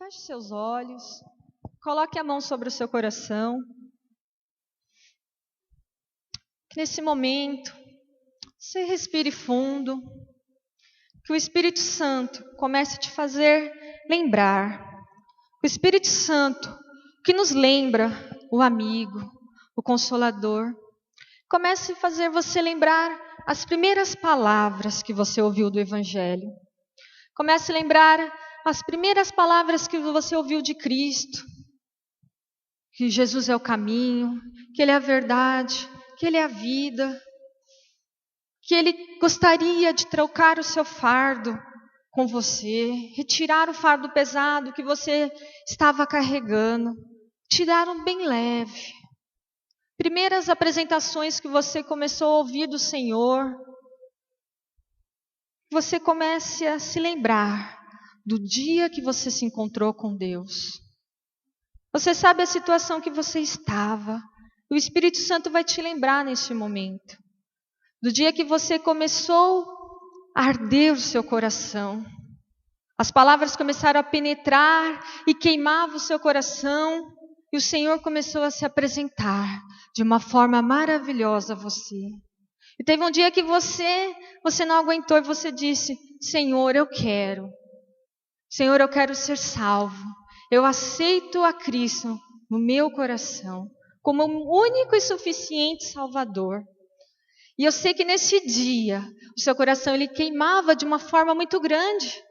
Feche seus olhos, coloque a mão sobre o seu coração. Que nesse momento, você respire fundo, que o Espírito Santo comece a te fazer lembrar. O Espírito Santo que nos lembra o amigo, o consolador, comece a fazer você lembrar as primeiras palavras que você ouviu do Evangelho. Comece a lembrar as primeiras palavras que você ouviu de Cristo. Que Jesus é o caminho, que Ele é a verdade, que Ele é a vida. Que Ele gostaria de trocar o seu fardo com você, retirar o fardo pesado que você estava carregando, te dar um bem leve. Primeiras apresentações que você começou a ouvir do Senhor, você comece a se lembrar do dia que você se encontrou com Deus. Você sabe a situação que você estava. O Espírito Santo vai te lembrar neste momento. Do dia que você começou a arder o seu coração. As palavras começaram a penetrar e queimava o seu coração. E o Senhor começou a se apresentar de uma forma maravilhosa a você. E teve um dia que você não aguentou e você disse: Senhor, eu quero. Senhor, eu quero ser salvo. Eu aceito a Cristo no meu coração como o único e suficiente Salvador. E eu sei que nesse dia o seu coração ele queimava de uma forma muito grande.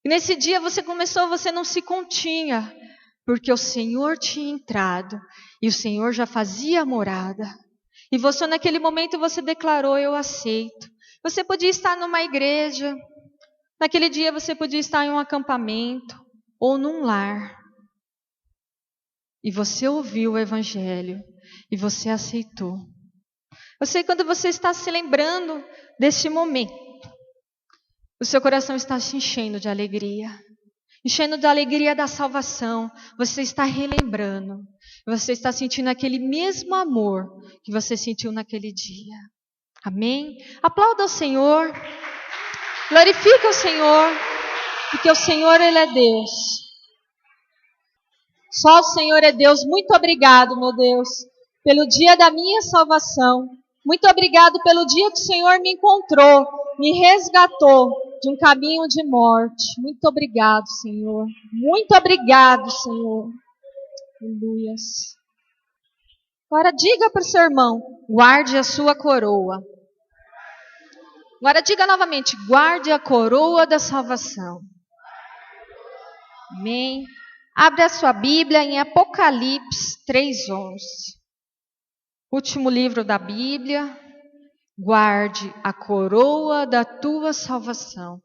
E nesse dia você não se continha, porque o Senhor tinha entrado e o Senhor já fazia morada. E você naquele momento você declarou: eu aceito. Você podia estar numa igreja, naquele dia você podia estar em um acampamento ou num lar. E você ouviu o Evangelho e você aceitou. Eu sei quando você está se lembrando deste momento, o seu coração está se enchendo de alegria. Enchendo da alegria da salvação. Você está relembrando. Você está sentindo aquele mesmo amor que você sentiu naquele dia. Amém? Aplauda o Senhor. Glorifica o Senhor. Porque o Senhor, Ele é Deus. Só o Senhor é Deus. Muito obrigado, meu Deus, pelo dia da minha salvação. Muito obrigado pelo dia que o Senhor me encontrou, me resgatou de um caminho de morte. Muito obrigado, Senhor. Muito obrigado, Senhor. Aleluias. Agora diga para o seu irmão: guarde a sua coroa. Agora diga novamente: guarde a coroa da salvação. Amém. Abre a sua Bíblia em Apocalipse 3:11. Último livro da Bíblia. Guarde a coroa da tua salvação.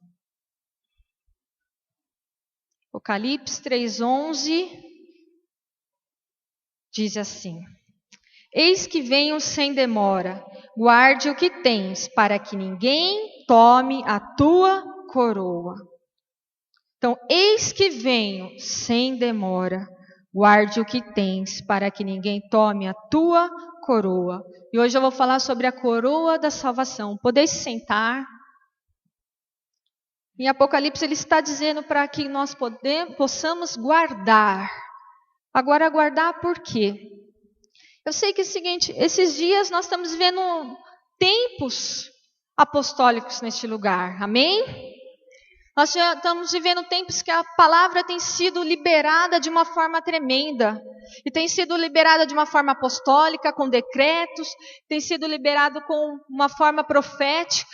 Apocalipse 3:11 diz assim: Eis que venho sem demora, guarde o que tens, para que ninguém tome a tua coroa. Então, eis que venho sem demora, guarde o que tens, para que ninguém tome a tua coroa. E hoje eu vou falar sobre a coroa da salvação. Podeis sentar. Em Apocalipse ele está dizendo para que nós possamos guardar. Agora guardar por quê? Eu sei que é o seguinte, esses dias nós estamos vivendo tempos apostólicos neste lugar. Amém? Nós já estamos vivendo tempos que a palavra tem sido liberada de uma forma tremenda. E tem sido liberada de uma forma apostólica, com decretos. Tem sido liberado com uma forma profética.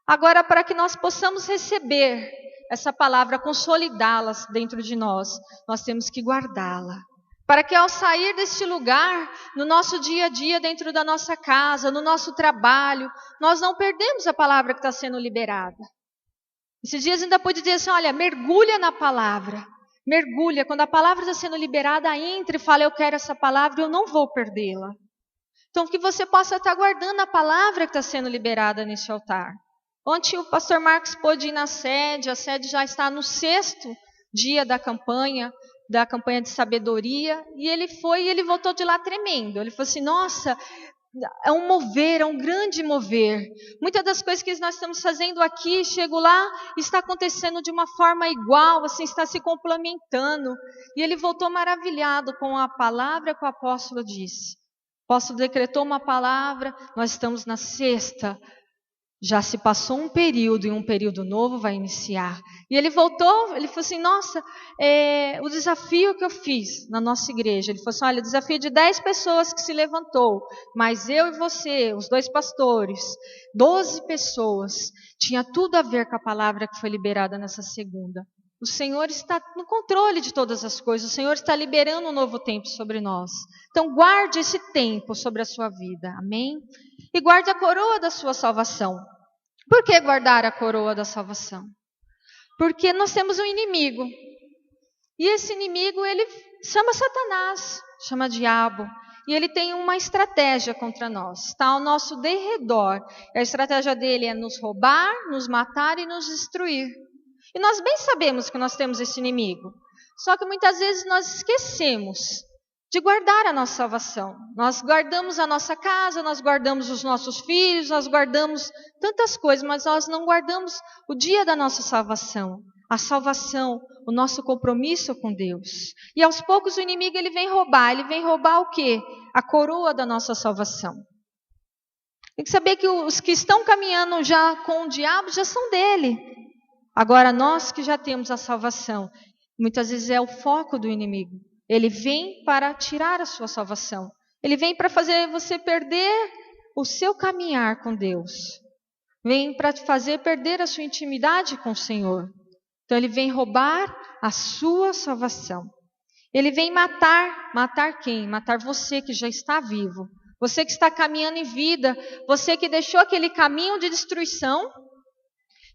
Agora, para que nós possamos receber essa palavra, consolidá-la dentro de nós temos que guardá-la. Para que ao sair deste lugar, no nosso dia a dia, dentro da nossa casa, no nosso trabalho, nós não perdemos a palavra que está sendo liberada. Esses dias ainda pude dizer assim: olha, mergulha na palavra. Mergulha. Quando a palavra está sendo liberada, entre e fala: eu quero essa palavra e eu não vou perdê-la. Então, que você possa estar guardando a palavra que está sendo liberada nesse altar. Ontem o pastor Marcos pôde ir na sede. A sede já está no 6º dia da campanha de sabedoria. E ele foi e ele voltou de lá tremendo. Ele falou assim: nossa, É um mover, é um grande mover. Muitas das coisas que nós estamos fazendo aqui, chego lá, está acontecendo de uma forma igual, assim, está se complementando. E ele voltou maravilhado com a palavra que o apóstolo disse. O apóstolo decretou uma palavra, nós estamos na sexta. Já se passou um período e um período novo vai iniciar. E ele voltou, ele falou assim, nossa, o desafio que eu fiz na nossa igreja, ele falou assim, olha, o desafio de 10 pessoas que se levantou, mas eu e você, os 2 pastores, 12 pessoas, tinha tudo a ver com a palavra que foi liberada nessa segunda. O Senhor está no controle de todas as coisas, o Senhor está liberando um novo tempo sobre nós. Então guarde esse tempo sobre a sua vida, amém? E guarde a coroa da sua salvação. Por que guardar a coroa da salvação? Porque nós temos um inimigo. E esse inimigo, ele chama Satanás, chama diabo. E ele tem uma estratégia contra nós. Está ao nosso derredor. E a estratégia dele é nos roubar, nos matar e nos destruir. E nós bem sabemos que nós temos esse inimigo. Só que muitas vezes nós esquecemos de guardar a nossa salvação. Nós guardamos a nossa casa, nós guardamos os nossos filhos, nós guardamos tantas coisas, mas nós não guardamos o dia da nossa salvação. A salvação, o nosso compromisso com Deus. E aos poucos o inimigo ele vem roubar o quê? A coroa da nossa salvação. Tem que saber que os que estão caminhando já com o diabo já são dele. Agora nós que já temos a salvação, muitas vezes é o foco do inimigo. Ele vem para tirar a sua salvação. Ele vem para fazer você perder o seu caminhar com Deus. Vem para te fazer perder a sua intimidade com o Senhor. Então ele vem roubar a sua salvação. Ele vem matar. Matar quem? Matar você que já está vivo. Você que está caminhando em vida. Você que deixou aquele caminho de destruição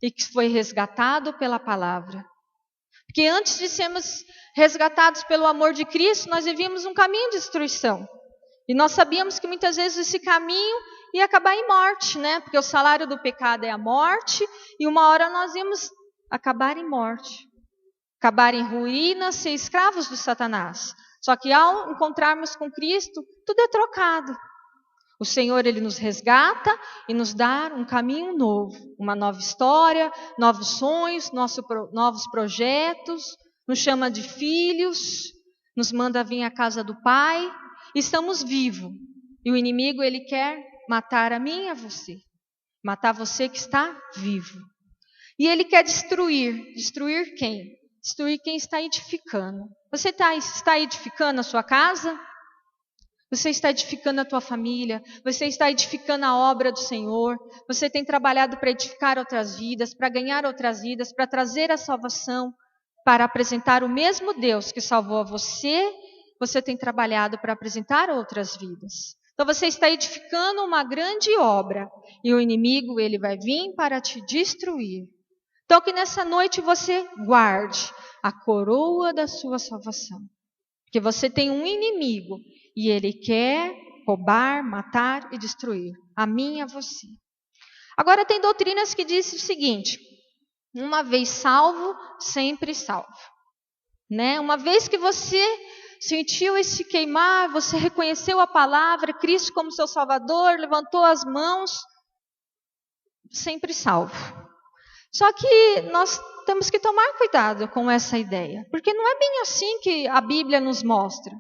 e que foi resgatado pela palavra. Porque antes de sermos resgatados pelo amor de Cristo, nós vivíamos um caminho de destruição. E nós sabíamos que muitas vezes esse caminho ia acabar em morte, né? Porque o salário do pecado é a morte, e uma hora nós íamos acabar em morte. Acabar em ruína, ser escravos de Satanás. Só que ao encontrarmos com Cristo, tudo é trocado. O Senhor, Ele nos resgata e nos dá um caminho novo, uma nova história, novos sonhos, novos projetos, nos chama de filhos, nos manda vir à casa do Pai, estamos vivos. E o inimigo, ele quer matar a mim e a você, matar você que está vivo. E ele quer destruir. Destruir quem? Destruir quem está edificando. Você está edificando a sua casa? Você está edificando a tua família, você está edificando a obra do Senhor, você tem trabalhado para edificar outras vidas, para ganhar outras vidas, para trazer a salvação, para apresentar o mesmo Deus que salvou a você, você tem trabalhado para apresentar outras vidas. Então você está edificando uma grande obra e o inimigo ele vai vir para te destruir. Então que nessa noite você guarde a coroa da sua salvação, porque você tem um inimigo. E ele quer roubar, matar e destruir. A mim e a você. Agora tem doutrinas que dizem o seguinte. Uma vez salvo, sempre salvo. Né? Uma vez que você sentiu esse queimar, você reconheceu a palavra, Cristo como seu Salvador, levantou as mãos, sempre salvo. Só que nós temos que tomar cuidado com essa ideia. Porque não é bem assim que a Bíblia nos mostra.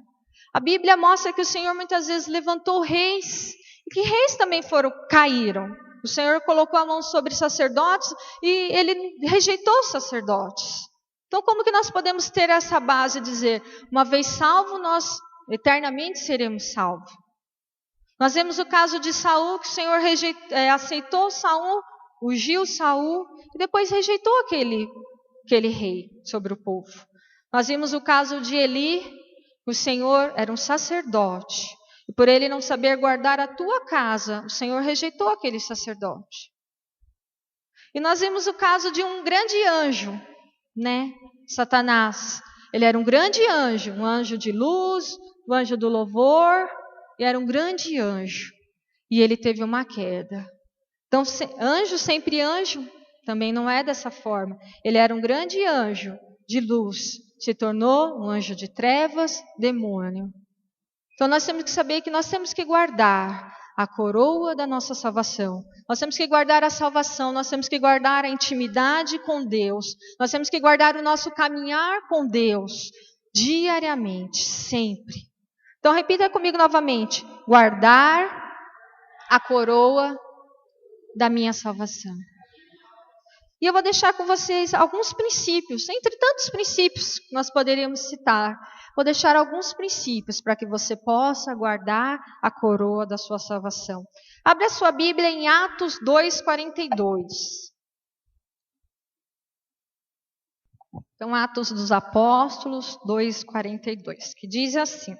A Bíblia mostra que o Senhor muitas vezes levantou reis, e que reis também caíram. O Senhor colocou a mão sobre sacerdotes e ele rejeitou os sacerdotes. Então como que nós podemos ter essa base de dizer, uma vez salvo, nós eternamente seremos salvos? Nós vemos o caso de Saul, que o Senhor aceitou Saul, ungiu Saul, e depois rejeitou aquele rei sobre o povo. Nós vimos o caso de Eli. O Senhor era um sacerdote, e por ele não saber guardar a tua casa, o Senhor rejeitou aquele sacerdote. E nós vimos o caso de um grande anjo, né? Satanás. Ele era um grande anjo, um anjo de luz, um anjo do louvor, e era um grande anjo. E ele teve uma queda. Então, anjo sempre anjo, também não é dessa forma. Ele era um grande anjo de luz. Se tornou um anjo de trevas, demônio. Então nós temos que saber que nós temos que guardar a coroa da nossa salvação. Nós temos que guardar a salvação, nós temos que guardar a intimidade com Deus, nós temos que guardar o nosso caminhar com Deus, diariamente, sempre. Então repita comigo novamente: guardar a coroa da minha salvação. E eu vou deixar com vocês alguns princípios, entre tantos princípios que nós poderíamos citar. Vou deixar alguns princípios para que você possa guardar a coroa da sua salvação. Abra a sua Bíblia em Atos 2:42. Então, Atos dos Apóstolos 2:42, que diz assim: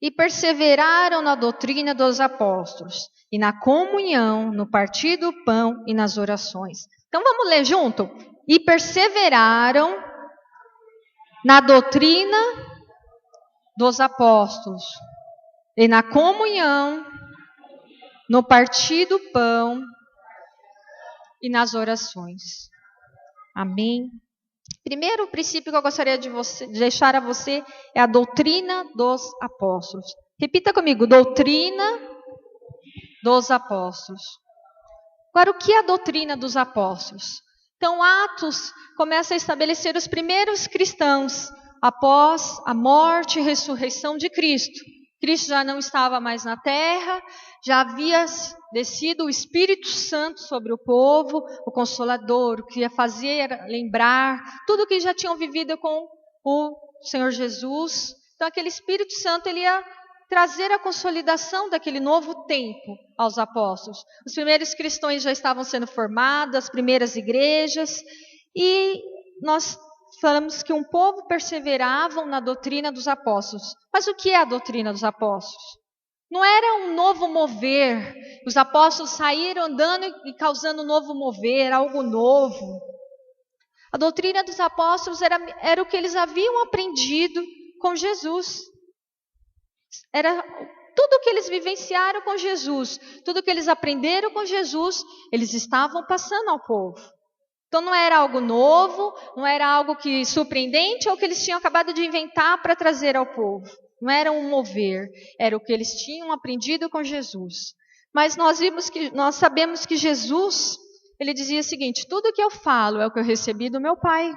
E perseveraram na doutrina dos apóstolos, e na comunhão, no partir do pão e nas orações. Então vamos ler junto? E perseveraram na doutrina dos apóstolos, e na comunhão, no partir do pão e nas orações. Amém? Primeiro princípio que eu gostaria de deixar a você é a doutrina dos apóstolos. Repita comigo: doutrina dos apóstolos. Agora, o que é a doutrina dos apóstolos? Então, Atos começa a estabelecer os primeiros cristãos após a morte e ressurreição de Cristo. Cristo já não estava mais na terra, já havia descido o Espírito Santo sobre o povo, o Consolador, que ia fazer lembrar tudo que já tinham vivido com o Senhor Jesus. Então, aquele Espírito Santo, ele ia trazer a consolidação daquele novo tempo aos apóstolos. Os primeiros cristãos já estavam sendo formados, as primeiras igrejas, e nós falamos que um povo perseveravam na doutrina dos apóstolos. Mas o que é a doutrina dos apóstolos? Não era um novo mover, os apóstolos saíram andando e causando um novo mover, algo novo. A doutrina dos apóstolos era o que eles haviam aprendido com Jesus. Era tudo o que eles vivenciaram com Jesus, tudo o que eles aprenderam com Jesus, eles estavam passando ao povo. Então não era algo novo, não era algo que surpreendente ou que eles tinham acabado de inventar para trazer ao povo. Não era um mover, era o que eles tinham aprendido com Jesus. Mas nós sabemos que Jesus, ele dizia o seguinte: tudo o que eu falo é o que eu recebi do meu Pai.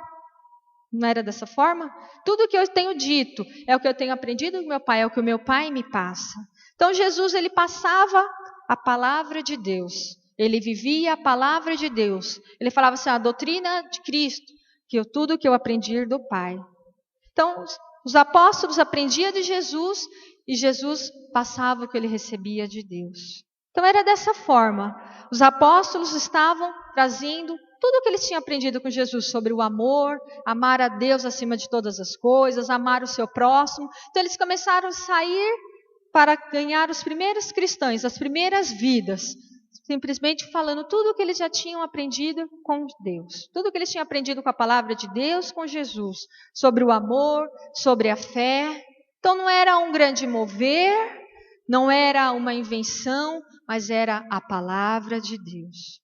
Não era dessa forma? Tudo o que eu tenho dito é o que eu tenho aprendido do meu Pai, é o que o meu Pai me passa. Então Jesus, ele passava a palavra de Deus. Ele vivia a palavra de Deus. Ele falava assim: a doutrina de Cristo, tudo o que eu aprendi do Pai. Então, os apóstolos aprendiam de Jesus e Jesus passava o que ele recebia de Deus. Então era dessa forma. Os apóstolos estavam trazendo tudo o que eles tinham aprendido com Jesus sobre o amor, amar a Deus acima de todas as coisas, amar o seu próximo. Então eles começaram a sair para ganhar os primeiros cristãos, as primeiras vidas, simplesmente falando tudo o que eles já tinham aprendido com Deus. Tudo o que eles tinham aprendido com a palavra de Deus, com Jesus, sobre o amor, sobre a fé. Então não era um grande mover, não era uma invenção, mas era a palavra de Deus.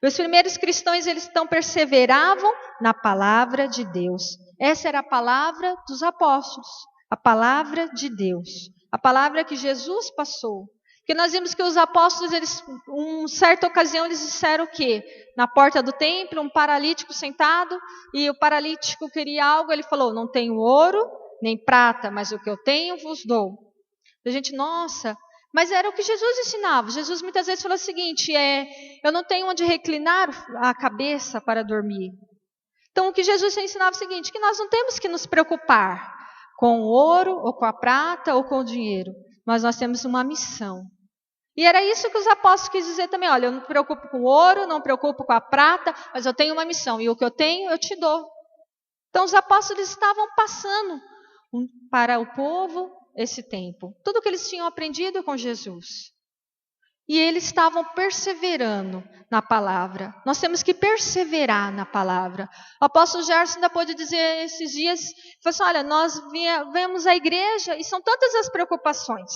Os primeiros cristãos, eles perseveravam na palavra de Deus. Essa era a palavra dos apóstolos, a palavra de Deus, a palavra que Jesus passou. Porque nós vimos que os apóstolos, em certa ocasião, eles disseram o quê? Na porta do templo, um paralítico sentado, e o paralítico queria algo, ele falou: não tenho ouro, nem prata, mas o que eu tenho vos dou. A gente, nossa... Mas era o que Jesus ensinava. Jesus muitas vezes falou o seguinte: eu não tenho onde reclinar a cabeça para dormir. Então o que Jesus ensinava é o seguinte: que nós não temos que nos preocupar com o ouro, ou com a prata, ou com o dinheiro. Mas nós temos uma missão. E era isso que os apóstolos quis dizer também: olha, eu não me preocupo com o ouro, não me preocupo com a prata, mas eu tenho uma missão. E o que eu tenho, eu te dou. Então os apóstolos estavam passando para o povo esse tempo, tudo que eles tinham aprendido com Jesus. E eles estavam perseverando na palavra. Nós temos que perseverar na palavra. O apóstolo Gerson ainda pôde dizer esses dias, falou assim: olha, nós vemos a igreja e são tantas as preocupações.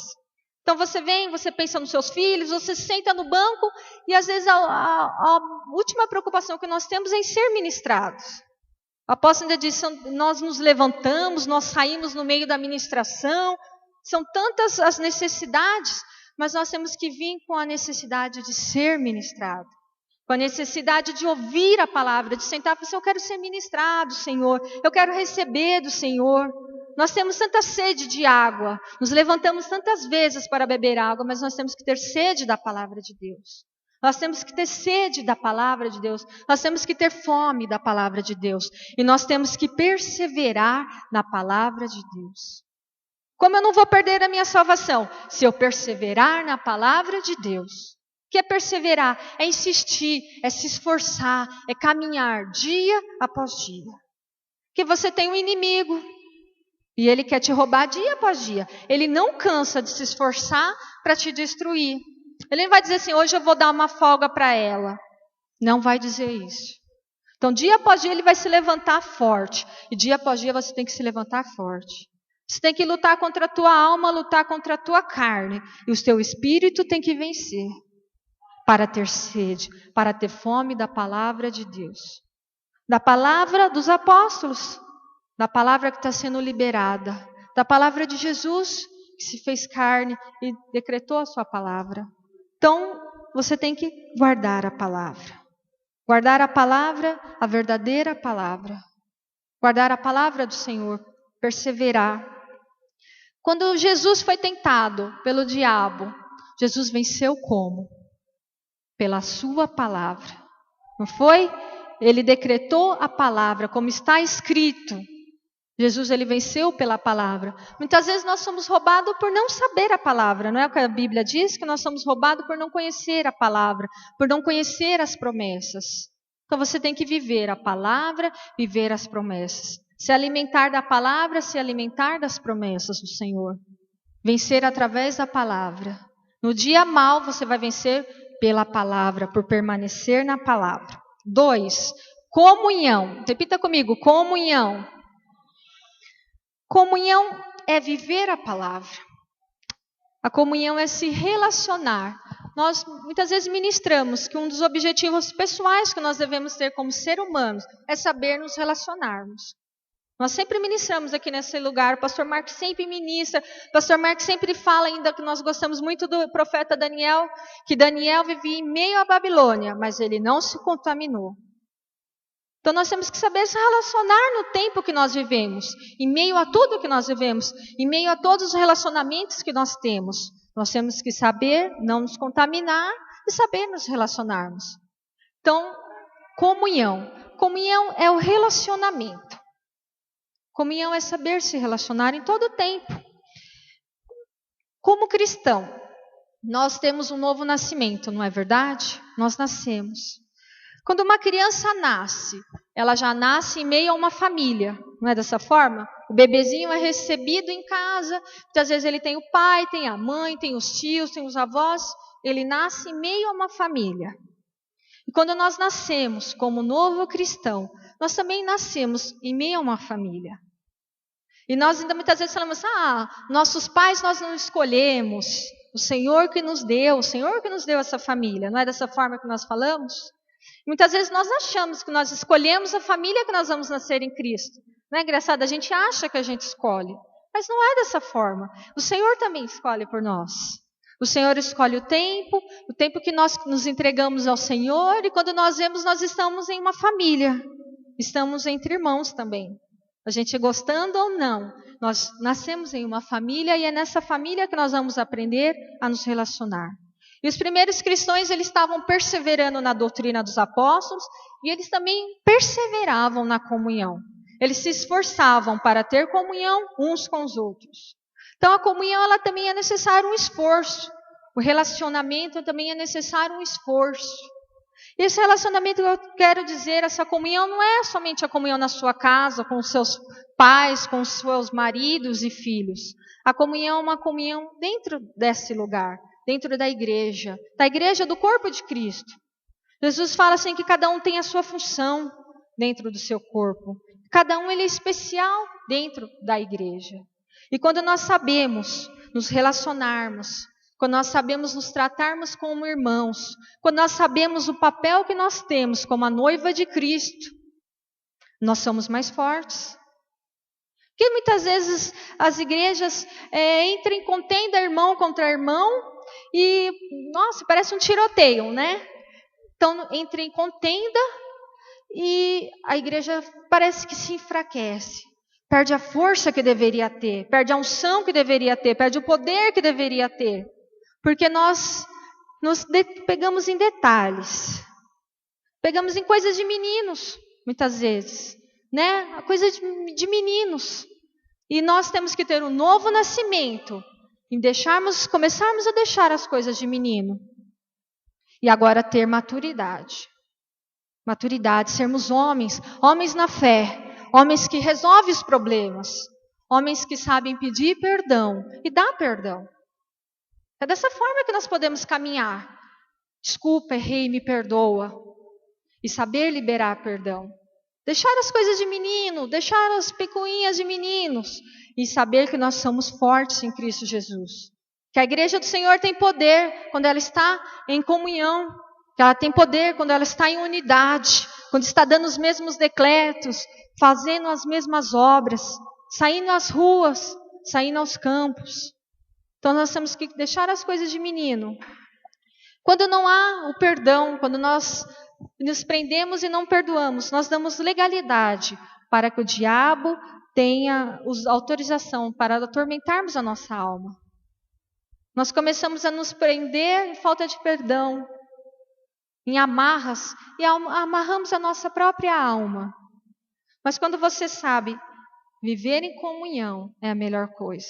Então você vem, você pensa nos seus filhos, você senta no banco e às vezes a última preocupação que nós temos é em ser ministrados. O apóstolo ainda disse: nós nos levantamos, nós saímos no meio da ministração, são tantas as necessidades, mas nós temos que vir com a necessidade de ser ministrado, com a necessidade de ouvir a palavra, de sentar e falar assim, eu quero ser ministrado, Senhor, eu quero receber do Senhor. Nós temos tanta sede de água, nos levantamos tantas vezes para beber água, mas nós temos que ter sede da palavra de Deus. Nós temos que ter sede da palavra de Deus, nós temos que ter fome da palavra de Deus, e nós temos que perseverar na palavra de Deus. Como eu não vou perder a minha salvação? Se eu perseverar na palavra de Deus. O que é perseverar? É insistir, é se esforçar, é caminhar dia após dia. Porque você tem um inimigo, e ele quer te roubar dia após dia. Ele não cansa de se esforçar para te destruir. Ele não vai dizer assim, hoje eu vou dar uma folga para ela. Não vai dizer isso. Então, dia após dia ele vai se levantar forte. E dia após dia você tem que se levantar forte. Você tem que lutar contra a tua alma, lutar contra a tua carne. E o teu espírito tem que vencer. Para ter sede, para ter fome da palavra de Deus. Da palavra dos apóstolos. Da palavra que está sendo liberada. Da palavra de Jesus, que se fez carne e decretou a sua palavra. Então, você tem que guardar a palavra. Guardar a palavra, a verdadeira palavra. Guardar a palavra do Senhor. Perseverar. Quando Jesus foi tentado pelo diabo, Jesus venceu como? Pela sua palavra. Não foi? Ele decretou a palavra, como está escrito. Jesus, ele venceu pela palavra. Muitas vezes nós somos roubados por não saber a palavra. Não é o que a Bíblia diz? Que nós somos roubados por não conhecer a palavra, por não conhecer as promessas. Então você tem que viver a palavra, viver as promessas. Se alimentar da palavra, se alimentar das promessas do Senhor. Vencer através da palavra. No dia mau você vai vencer pela palavra, por permanecer na palavra. 2, comunhão. Repita comigo, comunhão. Comunhão é viver a palavra. A comunhão é se relacionar. Nós muitas vezes ministramos que um dos objetivos pessoais que nós devemos ter como ser humanos é saber nos relacionarmos. Nós sempre ministramos aqui nesse lugar, o pastor Marcos sempre ministra, o pastor Marcos sempre fala ainda que nós gostamos muito do profeta Daniel, que Daniel vivia em meio à Babilônia, mas ele não se contaminou. Então nós temos que saber se relacionar no tempo que nós vivemos, em meio a tudo que nós vivemos, em meio a todos os relacionamentos que nós temos. Nós temos que saber não nos contaminar e saber nos relacionarmos. Então, comunhão. Comunhão é o relacionamento. Comunhão é saber se relacionar em todo o tempo. Como cristão, nós temos um novo nascimento, não é verdade? Nós nascemos. Quando uma criança nasce, ela já nasce em meio a uma família, não é dessa forma? O bebezinho é recebido em casa, muitas vezes ele tem o pai, tem a mãe, tem os tios, tem os avós, ele nasce em meio a uma família. E quando nós nascemos como novo cristão, nós também nascemos em meio a uma família. E nós ainda muitas vezes falamos, nossos pais nós não escolhemos, o Senhor que nos deu essa família, não é dessa forma que nós falamos? Muitas vezes nós achamos que nós escolhemos a família que nós vamos nascer em Cristo. Não é engraçado? A gente acha que a gente escolhe, mas não é dessa forma. O Senhor também escolhe por nós. O Senhor escolhe o tempo que nós nos entregamos ao Senhor, e quando nós vemos, nós estamos em uma família. Estamos entre irmãos também. A gente gostando ou não, nós nascemos em uma família e é nessa família que nós vamos aprender a nos relacionar. E os primeiros cristãos, eles estavam perseverando na doutrina dos apóstolos e eles também perseveravam na comunhão. Eles se esforçavam para ter comunhão uns com os outros. Então a comunhão, ela também é necessário um esforço. O relacionamento também é necessário um esforço. E esse relacionamento que eu quero dizer, essa comunhão não é somente a comunhão na sua casa, com os seus pais, com os seus maridos e filhos. A comunhão é uma comunhão dentro desse lugar. Dentro da igreja do corpo de Cristo. Jesus fala assim que cada um tem a sua função dentro do seu corpo. Cada um ele é especial dentro da igreja. E quando nós sabemos nos relacionarmos, quando nós sabemos nos tratarmos como irmãos, quando nós sabemos o papel que nós temos como a noiva de Cristo, nós somos mais fortes. Porque muitas vezes as igrejas entram em contenda irmão contra irmão e, nossa, parece um tiroteio, né? Então, entra em contenda e a igreja parece que se enfraquece. Perde a força que deveria ter, perde a unção que deveria ter, perde o poder que deveria ter. Porque nós nos pegamos em detalhes. Pegamos em coisas de meninos, muitas vezes. Né? A coisa de meninos. E nós temos que ter um novo nascimento. Em começarmos a deixar as coisas de menino. E agora ter maturidade. Maturidade, sermos homens na fé. Homens que resolvem os problemas. Homens que sabem pedir perdão e dar perdão. É dessa forma que nós podemos caminhar. Desculpa, errei, me perdoa. E saber liberar perdão. Deixar as coisas de menino, deixar as picuinhas de meninos. E saber que nós somos fortes em Cristo Jesus. Que a igreja do Senhor tem poder quando ela está em comunhão. Que ela tem poder quando ela está em unidade. Quando está dando os mesmos decretos. Fazendo as mesmas obras. Saindo às ruas. Saindo aos campos. Então nós temos que deixar as coisas de menino. Quando não há o perdão, quando nós nos prendemos e não perdoamos, nós damos legalidade para que o diabo tenha autorização para atormentarmos a nossa alma. Nós começamos a nos prender em falta de perdão, em amarras, e amarramos a nossa própria alma. Mas quando você sabe, viver em comunhão é a melhor coisa.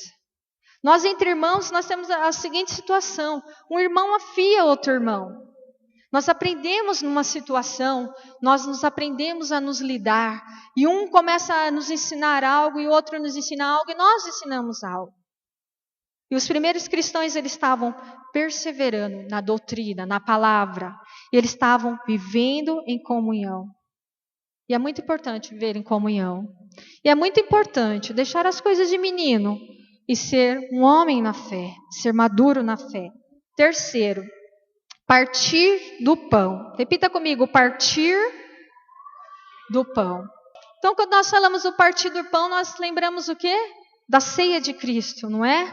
Nós entre irmãos, nós temos a seguinte situação. Um irmão afia outro irmão. Nós aprendemos numa situação, nós nos aprendemos a nos lidar. E um começa a nos ensinar algo, e o outro nos ensina algo, e nós ensinamos algo. E os primeiros cristãos, eles estavam perseverando na doutrina, na palavra. E eles estavam vivendo em comunhão. E é muito importante viver em comunhão. E é muito importante deixar as coisas de menino. E ser um homem na fé, ser maduro na fé. Terceiro, partir do pão. Repita comigo, partir do pão. Então, quando nós falamos do partir do pão, nós lembramos o quê? Da ceia de Cristo, não é?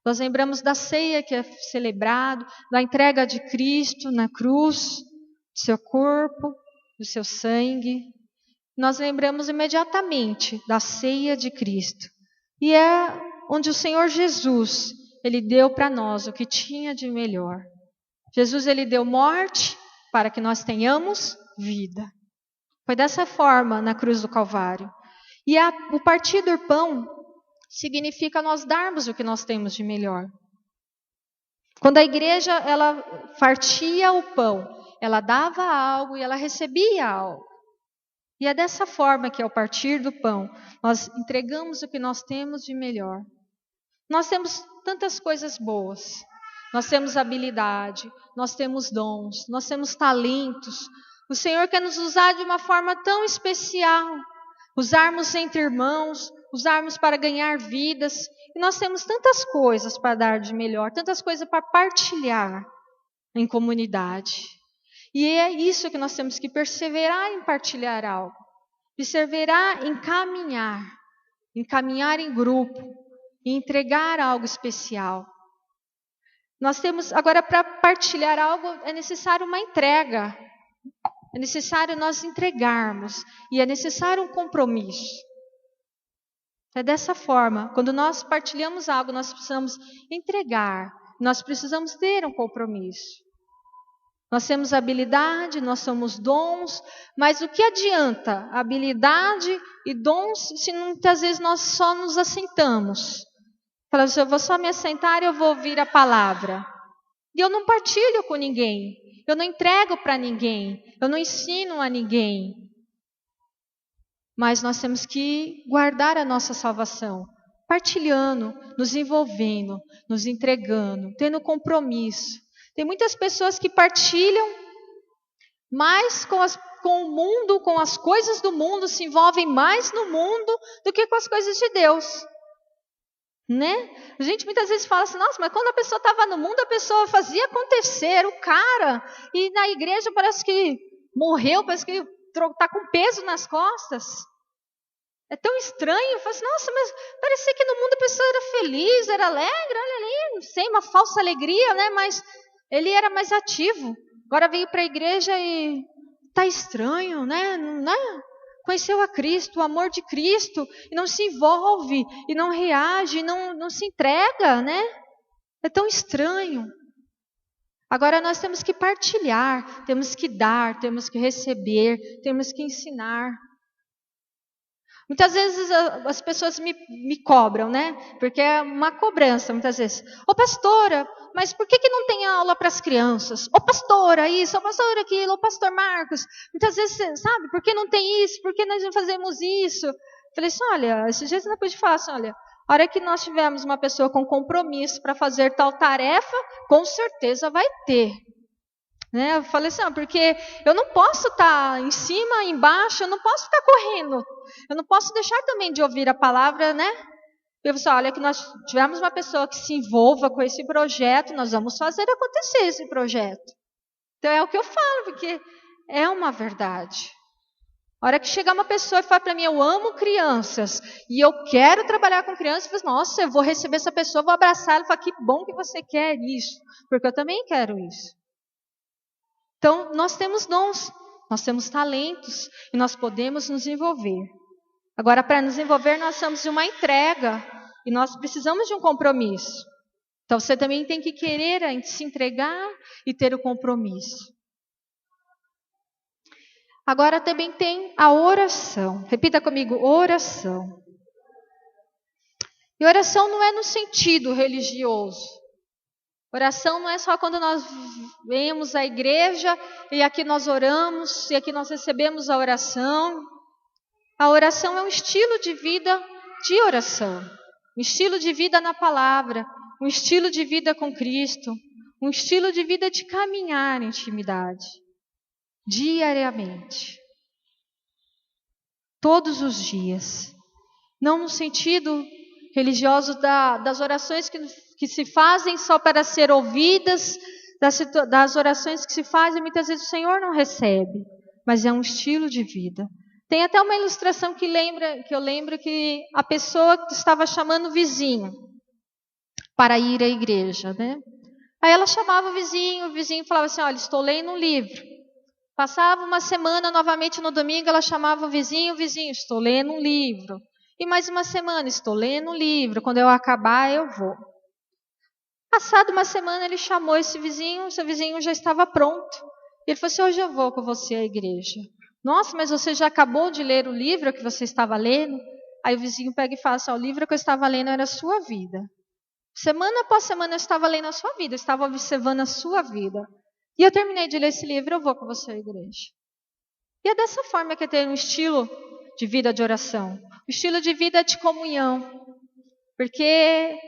Nós lembramos da ceia que é celebrado, da entrega de Cristo na cruz, do seu corpo, do seu sangue. Nós lembramos imediatamente da ceia de Cristo. E é onde o Senhor Jesus, Ele deu para nós o que tinha de melhor. Jesus, Ele deu morte para que nós tenhamos vida. Foi dessa forma na cruz do Calvário. E o partir do pão significa nós darmos o que nós temos de melhor. Quando a igreja, ela partia o pão, ela dava algo e ela recebia algo. E é dessa forma que ao partir do pão, nós entregamos o que nós temos de melhor. Nós temos tantas coisas boas. Nós temos habilidade, nós temos dons, nós temos talentos. O Senhor quer nos usar de uma forma tão especial. Usarmos entre irmãos, usarmos para ganhar vidas. E nós temos tantas coisas para dar de melhor, tantas coisas para partilhar em comunidade. E é isso que nós temos que perseverar em partilhar algo. Perseverar em caminhar em grupo. E entregar algo especial. Nós temos, agora para partilhar algo, é necessário uma entrega. É necessário nós entregarmos. E é necessário um compromisso. É dessa forma, quando nós partilhamos algo, nós precisamos entregar. Nós precisamos ter um compromisso. Nós temos habilidade, nós somos dons, mas o que adianta habilidade e dons se muitas vezes nós só nos assentamos? Falando assim, eu vou só me assentar e eu vou ouvir a palavra. E eu não partilho com ninguém. Eu não entrego para ninguém. Eu não ensino a ninguém. Mas nós temos que guardar a nossa salvação. Partilhando, nos envolvendo, nos entregando, tendo compromisso. Tem muitas pessoas que partilham, mas com o mundo, com as coisas do mundo, se envolvem mais no mundo do que com as coisas de Deus. Né? A gente muitas vezes fala assim, nossa, mas quando a pessoa estava no mundo, a pessoa fazia acontecer, o cara, e na igreja parece que morreu, parece que está com peso nas costas. É tão estranho. Eu falo assim, nossa, mas parecia que no mundo a pessoa era feliz, era alegre, olha ali, não sei, uma falsa alegria, né? Mas ele era mais ativo. Agora veio para a igreja e está estranho, né? Conheceu a Cristo, o amor de Cristo, e não se envolve, e não reage, não se entrega, né? É tão estranho. Agora nós temos que partilhar, temos que dar, temos que receber, temos que ensinar. Muitas vezes as pessoas me cobram, né? Porque é uma cobrança muitas vezes. Ô pastora, mas por que não tem aula para as crianças? Ô pastora isso, ô pastora aquilo, ô pastor Marcos. Muitas vezes, sabe, por que não tem isso? Por que nós não fazemos isso? Falei assim, olha, esses dias eu pude falar assim, olha, a hora que nós tivermos uma pessoa com compromisso para fazer tal tarefa, com certeza vai ter. Né? Eu falei assim, porque eu não posso estar em cima, embaixo, eu não posso ficar correndo. Eu não posso deixar também de ouvir a palavra, né? Eu falei assim, olha, que nós tivermos uma pessoa que se envolva com esse projeto, nós vamos fazer acontecer esse projeto. Então é o que eu falo, porque é uma verdade. A hora que chegar uma pessoa e falar para mim, eu amo crianças, e eu quero trabalhar com crianças, eu falo, nossa, eu vou receber essa pessoa, vou abraçar ela e falar, que bom que você quer isso, porque eu também quero isso. Então, nós temos dons, nós temos talentos, e nós podemos nos envolver. Agora, para nos envolver, nós precisamos de uma entrega, e nós precisamos de um compromisso. Então, você também tem que querer se entregar e ter o compromisso. Agora também tem a oração. Repita comigo, oração. E oração não é no sentido religioso. Oração não é só quando nós vemos a igreja e aqui nós oramos e aqui nós recebemos a oração. A oração é um estilo de vida de oração. Um estilo de vida na palavra. Um estilo de vida com Cristo. Um estilo de vida de caminhar em intimidade. Diariamente. Todos os dias. Não no sentido religioso das orações que se fazem só para ser ouvidas, das orações que se fazem muitas vezes o Senhor não recebe, mas é um estilo de vida. Tem até uma ilustração que eu lembro que a pessoa estava chamando o vizinho para ir à igreja, né? Aí ela chamava o vizinho falava assim, olha, estou lendo um livro. Passava uma semana, novamente no domingo, ela chamava o vizinho, estou lendo um livro. E mais uma semana, estou lendo um livro, quando eu acabar eu vou. Passada uma semana ele chamou esse vizinho já estava pronto. Ele falou assim, hoje eu vou com você à igreja. Nossa, mas você já acabou de ler o livro que você estava lendo? Aí o vizinho pega e fala assim, o livro que eu estava lendo era a sua vida. Semana após semana eu estava lendo a sua vida, eu estava observando a sua vida. E eu terminei de ler esse livro, eu vou com você à igreja. E é dessa forma que é ter um estilo de vida de oração. Um estilo de vida de comunhão. Porque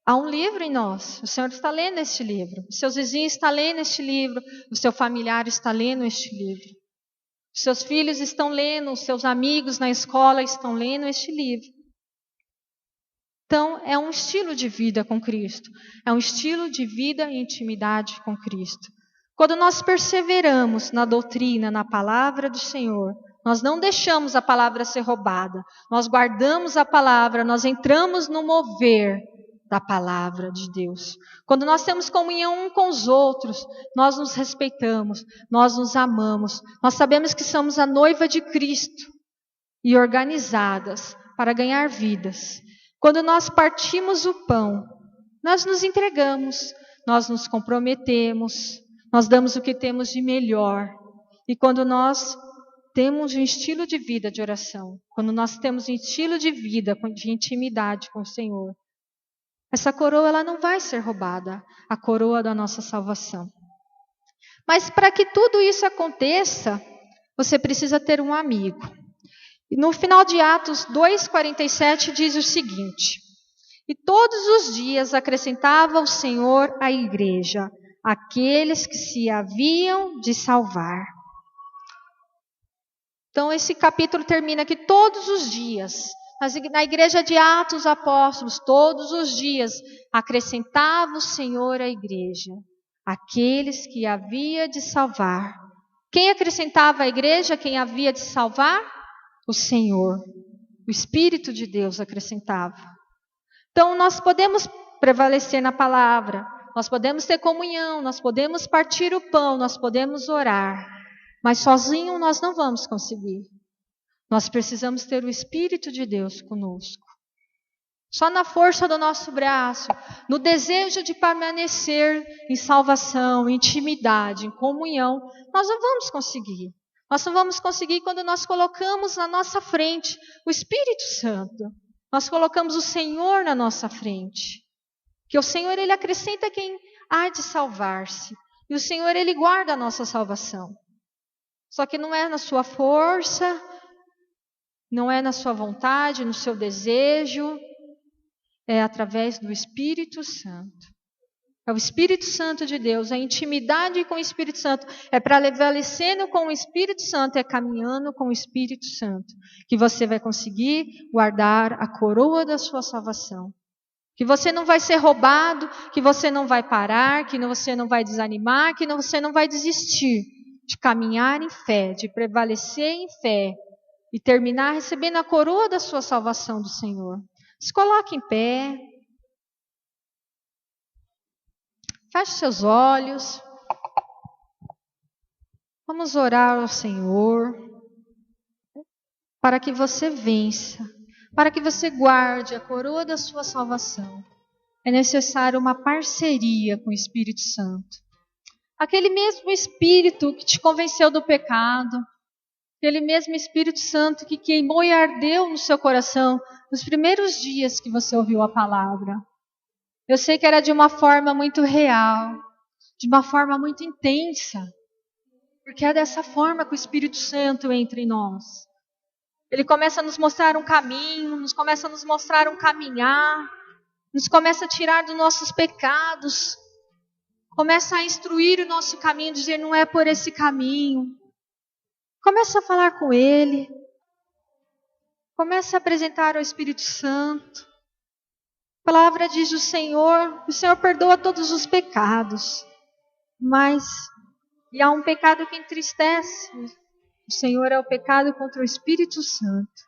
há um livro em nós. O Senhor está lendo este livro. Os seus vizinhos estão lendo este livro. O seu familiar está lendo este livro. Os seus filhos estão lendo. Os seus amigos na escola estão lendo este livro. Então, é um estilo de vida com Cristo. É um estilo de vida em intimidade com Cristo. Quando nós perseveramos na doutrina, na palavra do Senhor, nós não deixamos a palavra ser roubada. Nós guardamos a palavra, nós entramos no mover da palavra de Deus. Quando nós temos comunhão um com os outros, nós nos respeitamos, nós nos amamos. Nós sabemos que somos a noiva de Cristo e organizadas para ganhar vidas. Quando nós partimos o pão, nós nos entregamos, nós nos comprometemos, nós damos o que temos de melhor. E quando nós temos um estilo de vida de oração, quando nós temos um estilo de vida de intimidade com o Senhor, essa coroa ela não vai ser roubada, a coroa da nossa salvação. Mas para que tudo isso aconteça, você precisa ter um amigo. E no final de Atos 2:47 diz o seguinte: e todos os dias acrescentava o Senhor à igreja aqueles que se haviam de salvar. Então esse capítulo termina que todos os dias, na igreja de Atos Apóstolos, todos os dias acrescentava o Senhor à igreja aqueles que havia de salvar. Quem acrescentava à igreja quem havia de salvar? O Senhor. O Espírito de Deus acrescentava. Então, nós podemos prevalecer na palavra, nós podemos ter comunhão, nós podemos partir o pão, nós podemos orar, mas sozinho nós não vamos conseguir. Nós precisamos ter o Espírito de Deus conosco. Só na força do nosso braço, no desejo de permanecer em salvação, em intimidade, em comunhão, nós não vamos conseguir. Nós não vamos conseguir quando nós colocamos na nossa frente o Espírito Santo. Nós colocamos o Senhor na nossa frente. Que o Senhor, Ele acrescenta quem há de salvar-se. E o Senhor, Ele guarda a nossa salvação. Só que não é na sua força, não é na sua vontade, no seu desejo. É através do Espírito Santo. É o Espírito Santo de Deus, a intimidade com o Espírito Santo. É prevalecendo com o Espírito Santo, é caminhando com o Espírito Santo, que você vai conseguir guardar a coroa da sua salvação. Que você não vai ser roubado, que você não vai parar, que você não vai desanimar, que você não vai desistir de caminhar em fé, de prevalecer em fé e terminar recebendo a coroa da sua salvação do Senhor. Se coloque em pé. Feche seus olhos. Vamos orar ao Senhor para que você vença, para que você guarde a coroa da sua salvação. É necessário uma parceria com o Espírito Santo. Aquele mesmo Espírito que te convenceu do pecado, aquele mesmo Espírito Santo que queimou e ardeu no seu coração nos primeiros dias que você ouviu a palavra. Eu sei que era de uma forma muito real, de uma forma muito intensa, porque é dessa forma que o Espírito Santo entra em nós. Ele começa a nos mostrar um caminho, nos começa a nos mostrar um caminhar, nos começa a tirar dos nossos pecados, começa a instruir o nosso caminho, dizer não é por esse caminho. Começa a falar com Ele, começa a apresentar ao Espírito Santo. A palavra diz o Senhor perdoa todos os pecados, mas e há um pecado que entristece. O Senhor é o pecado contra o Espírito Santo.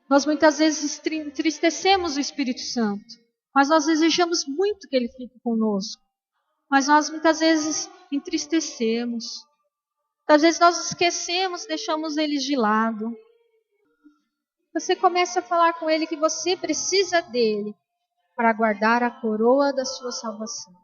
Nós muitas vezes entristecemos o Espírito Santo, mas nós desejamos muito que Ele fique conosco. Mas nós muitas vezes entristecemos. Muitas vezes nós esquecemos, deixamos Ele de lado. Você começa a falar com Ele que você precisa dEle para guardar a coroa da sua salvação.